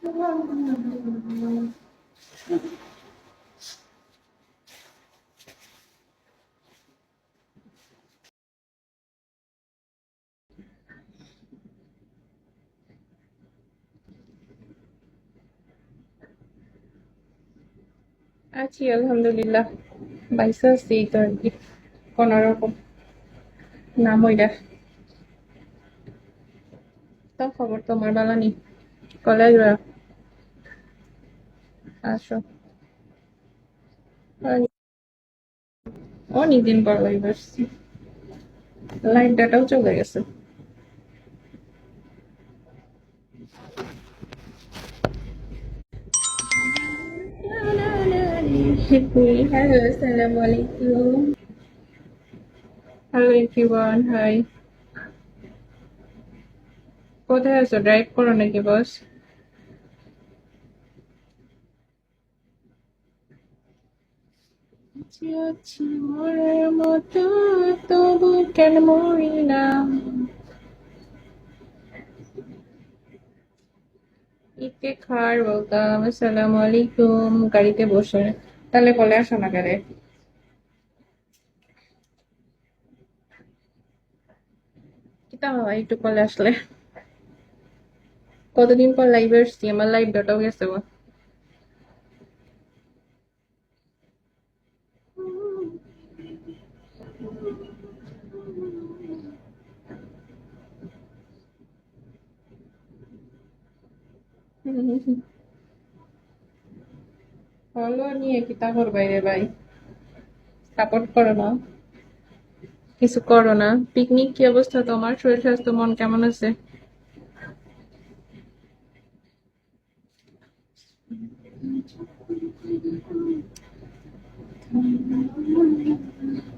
আছি আলহামদুলিল্লাহ, বাইসা আছি এই তো আর কি, কোনো রকম। নাম ওইটা তো খবর তোমার বালা নি, কলেজ আসো। অনেকদিন পর লাইভ আসছি, লাইভ ডাটাও চলে গেছে। হ্যালো, আসসালামু আলাইকুম। Hello everyone, hi. কোথায় আছো, ড্রাইভ করো নাকি বস? আছি মরার মতো, তবু কেন মরি না। ইফতেখার বলতাম, আসসালামু আলাইকুম, গাড়িতে বসে। তাহলে বলে আসো না গাড়ি। কিতা হয় একটু কলে আসলে। কতদিন পর লাইভে আসছি, আমার লাইভ ডাটাও গেছে গো। হলো নিয়ে কিতা করবাই রে ভাই, সাপোর্ট করো না, কিছু করো না। পিকনিক কি অবস্থা তোমার, শরীর স্বাস্থ্য মন কেমন আছে?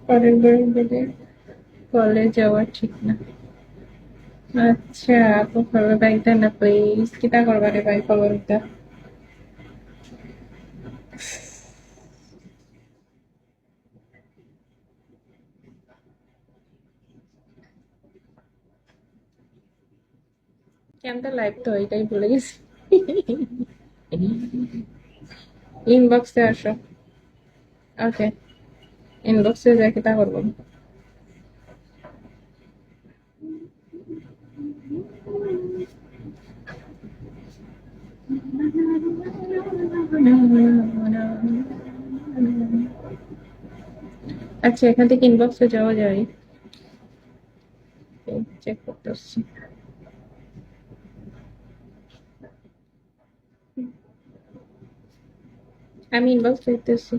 পরের বার বলে কলে যাওয়া ঠিক না। আচ্ছা, আপু ফলো ব্যাক দেন না প্লিজ, কিতা করবা রে ভাই ফলো দিতা। কেমন লাইভ তো এটাই ভুলে গেছি। ইনবক্সে আসো। ওকে, ইনবক্সে যাই কিতা করবো। আচ্ছা, এখান থেকে ইনবক্সে যাওয়া যায়, চেক করতেছি। আমি ইনবক্স দেখতেছি।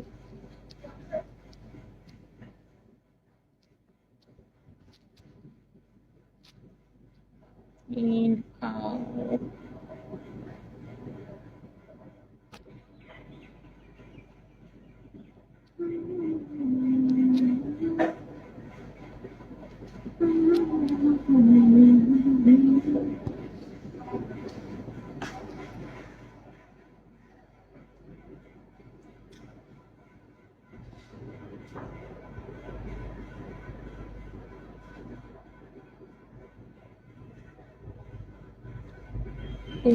In,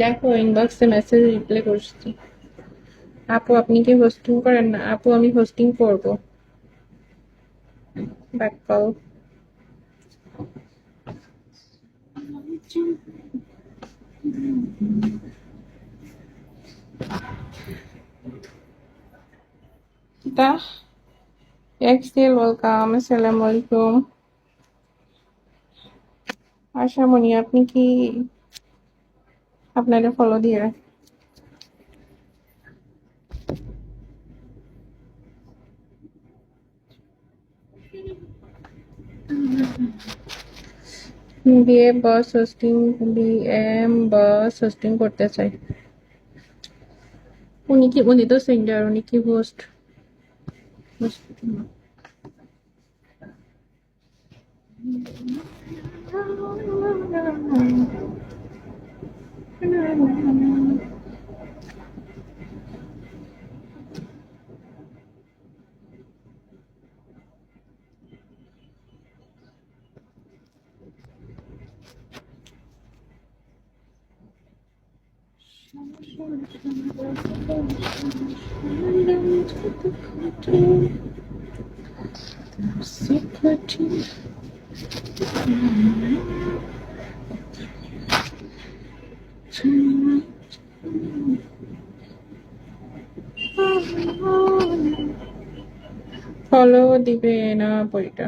দেখো ইনবক্সে মেসেজ রিপ্লাই করছি। আপু আপনি কি হোস্টিং করেন না? আপু আমি হোস্টিং করবো, ব্যাক কল। তা এক্সেল ওয়েলকাম, আসসালামু আলাইকুম। আশামণি আপনি কি আপনারা ফলো দিয়ে রাখেন? বিএ বস হোস্টিং, বিএম বস হোস্টিং করতে চাই। উনি তো সেন্ডার, উনি কি হোস্ট? ফলো দিবে না বইটা